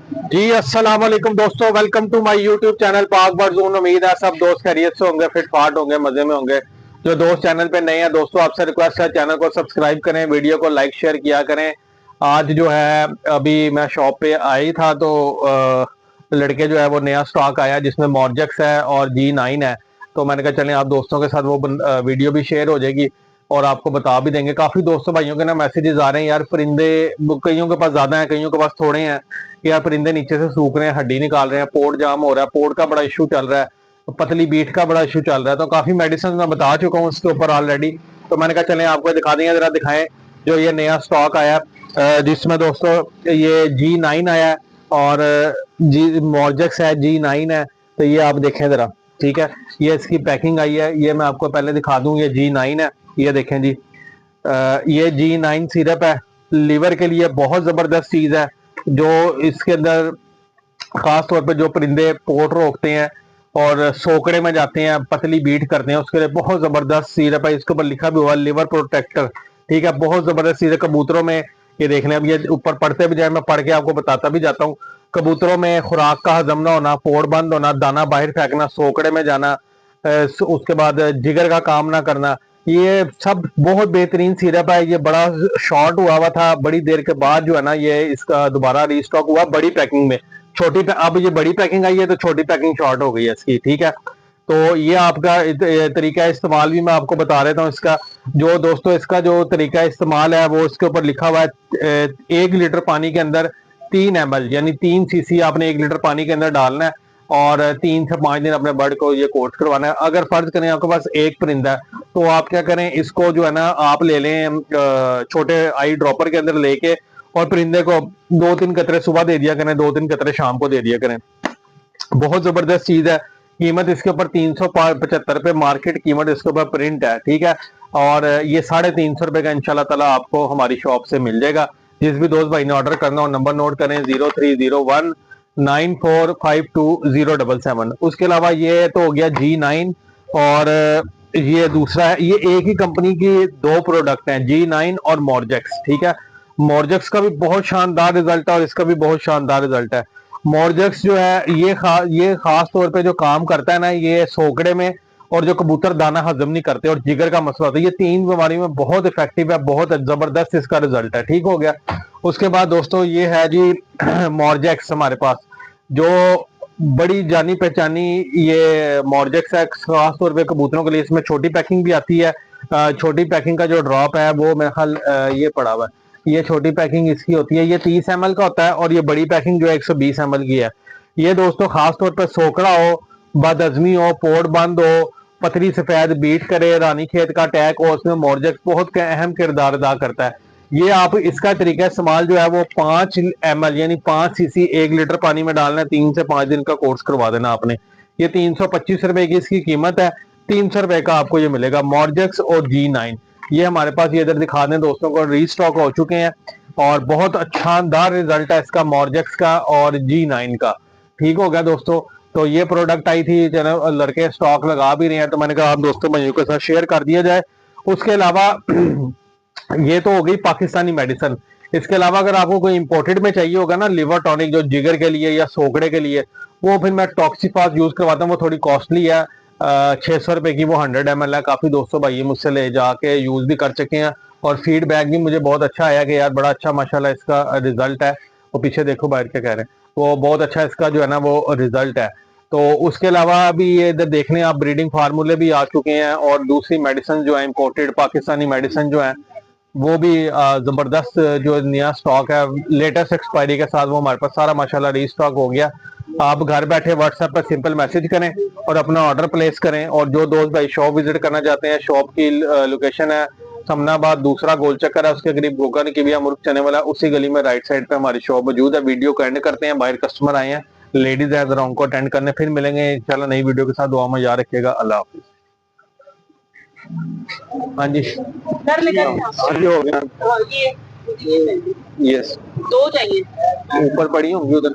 जी अस्सलाम वालेकुम दोस्तों, welcome to my YouTube channel Pak Barjun. उम्मीद है सब दोस्त खैरियत से होंगे, फिट फाट होंगे, मजे में होंगे। जो दोस्त चैनल पे नए हैं दोस्तों, आपसे रिक्वेस्ट है चैनल को सब्सक्राइब करें, वीडियो को लाइक शेयर किया करें। आज जो है अभी मैं शॉप पे आई था तो लड़के जो है वो नया स्टॉक आया जिसमें मॉर्जेक्स है और G9 है। तो मैंने कहा चलें आप दोस्तों के साथ वो वीडियो भी शेयर हो जाएगी और आपको बता भी देंगे। काफी दोस्तों भाइयों के ना मैसेजेस आ रहे हैं, यार परिंदे कईयों के पास ज्यादा है, कईयों के पास थोड़े हैं, यार परिंदे नीचे से सूख रहे हैं, हड्डी निकाल रहे हैं, पोर्ट जाम हो रहा है, पोर्ट का बड़ा इशू चल रहा है, पतली बीट का बड़ा इशू चल रहा है। तो काफी मेडिसिन मैं बता चुका हूँ उसके ऊपर ऑलरेडी। तो मैंने कहा चले आपको दिखा देंगे, जरा दिखाएं जो ये नया स्टॉक आया जिसमें दोस्तों ये G9 आया है और जी मॉर्जेक्स है, G9 है। तो ये आप देखें जरा, ठीक है, ये इसकी पैकिंग आई है, ये मैं आपको पहले दिखा दूं। ये G9 है, ये देखें जी। ये G9 सिरप है, लीवर के लिए बहुत जबरदस्त चीज है। जो इसके अंदर खास तौर पे जो परिंदे पोर्ट रोकते हैं और सोकड़े में जाते हैं, पतली बीट करते हैं, उसके लिए बहुत जबरदस्त सिरप है। इसके ऊपर लिखा भी हुआ लिवर प्रोटेक्टर, ठीक है, बहुत जबरदस्त सिरप कबूतरों में। ये देखने अब ये ऊपर पढ़ते भी जाए, मैं पढ़ के आपको बताता भी जाता हूँ। कबूतरों में खुराक का हजम ना होना, पोर्ट बंद होना, दाना बाहर फेंकना, सोकड़े में जाना, उसके बाद जिगर का काम ना करना, ये सब बहुत बेहतरीन सिरप है। ये बड़ा शॉर्ट हुआ था, बड़ी देर के बाद जो है ना ये इसका दोबारा रीस्टॉक हुआ बड़ी पैकिंग में। अब ये बड़ी पैकिंग आई है तो छोटी पैकिंग शॉर्ट हो गई है इसकी, ठीक है। तो ये आपका तरीका इस्तेमाल भी मैं आपको बता देता हूँ इसका। जो दोस्तों इसका जो तरीका इस्तेमाल है वो इसके ऊपर लिखा हुआ है। 1 लीटर पानी के अंदर 3 ml यानी 3 cc आपने 1 लीटर पानी के अंदर डालना है और 3 से 5 दिन अपने बर्ड को ये कोर्स करवाना है। अगर फर्ज करें आपके पास एक परिंदा है तो आप क्या करें, इसको जो है ना आप ले लें छोटे आई ड्रॉपर के अंदर लेके और परिंदे को 2-3 कतरे सुबह दे दिया करें, 2-3 कतरे शाम को दे दिया करें। बहुत जबरदस्त चीज है। कीमत इसके ऊपर 375 रुपए मार्केट कीमत इसके ऊपर प्रिंट है, ठीक है। और ये 350 रुपए का इंशाल्लाह ताला आपको हमारी शॉप से मिल जाएगा। जिस भी दोस्त भाई ने ऑर्डर करना हो नंबर नोट करें 0301945207। उसके अलावा ये तो हो गया G9 और ये दूसरा है, ये एक ही कंपनी की दो प्रोडक्ट हैं, G9 और मॉर्जेक्स, ठीक है। मॉर्जेक्स का भी बहुत शानदार रिजल्ट है और इसका भी बहुत शानदार रिजल्ट है। मॉर्जेक्स जो है ये खास तौर पे जो काम करता है ना, ये सोकड़े में और जो कबूतर दाना हजम नहीं करते और जिगर का मसला होता है, ये 3 बीमारी में बहुत इफेक्टिव है, बहुत जबरदस्त इसका रिजल्ट है, ठीक हो गया। उसके बाद दोस्तों ये है जी मॉर्जेक्स हमारे पास, जो बड़ी जानी पहचानी ये मॉर्जेक्स है खास तौर पे कबूतरों के लिए। इसमें छोटी पैकिंग भी आती है। छोटी पैकिंग का जो ड्रॉप है वो मेरे ख्याल ये पड़ा हुआ है। ये छोटी पैकिंग इसकी होती है, ये 30 ml का होता है और ये बड़ी पैकिंग जो है 120 ml की है। ये दोस्तों खास तौर पर सोकड़ा हो, बदहजमी हो, पोर्ट बंद हो, पतली सफेद बीट करे, रानी खेत का अटैक हो, उसमें मॉर्जेक्स बहुत अहम किरदार अदा करता है। ये आप इसका तरीका इस्तेमाल जो है वो 5 ml यानी 5 cc 1 लीटर पानी में डालना है, 3 से 5 दिन का कोर्स करवा देना आपने। ये 325 रुपए की इसकी कीमत है, 300 रुपए का आपको ये मिलेगा मॉर्जेक्स और G9। ये हमारे पास ये इधर दिखा दें दोस्तों को, रीस्टॉक हो चुके हैं और बहुत अच्छा शानदार रिजल्ट है इसका मॉर्जेक्स का और G9 का, ठीक हो गया दोस्तों। तो ये प्रोडक्ट आई थी, चलो लड़के स्टॉक लगा भी रहे हैं तो मैंने कहा आप दोस्तों भाइयों के साथ शेयर कर दिया जाए। उसके अलावा ये तो हो गई पाकिस्तानी मेडिसिन। इसके अलावा अगर आपको कोई इंपोर्टेड में चाहिए होगा ना लिवर टॉनिक, जो जिगर के लिए या सोकड़े के लिए, वो फिर मैं टॉक्सीफास यूज करवाता हूँ, वो थोड़ी कॉस्टली है। 600 रुपए की वो 100 ml है। काफी दोस्तों भाई मुझसे ले जाके यूज भी कर चुके हैं और फीडबैक भी मुझे बहुत अच्छा आया कि यार बड़ा अच्छा माशाल्लाह इसका रिजल्ट है। वो पीछे देखो बाहर क्या कह रहे हैं, वो बहुत अच्छा इसका जो है ना वो रिजल्ट है। तो उसके अलावा अभी ये इधर देख लें आप, ब्रीडिंग फार्मूले भी आ चुके हैं और दूसरी मेडिसिन जो है इंपोर्टेड पाकिस्तानी मेडिसिन जो है वो भी जबरदस्त जो नया स्टॉक है लेटेस्ट एक्सपायरी के साथ वो हमारे पास सारा माशाल्लाह रीस्टॉक हो गया। आप घर बैठे व्हाट्सएप पर सिंपल मैसेज करें और अपना ऑर्डर प्लेस करें। और जो दोस्त भाई शॉप विजिट करना चाहते हैं, शॉप की लोकेशन है समनाबाद, दूसरा गोल चक्कर है, उसके करीब गोकर्ण की भी मुर्ग चने वाला, उसी गली में राइट साइड पे हमारी शॉप मौजूद है। वीडियो को एंड करते हैं, बाहर कस्टमर आए हैं, लेडीज है जरा उनको अटेंड करने, फिर मिलेंगे इंशाल्लाह नई वीडियो के साथ। दुआ में याद रखिएगा। अल्लाह हाफिज। हाँ जी, हाँ जी हो गया। यस, दो चाहिए, ऊपर पड़ी होंगी उधर।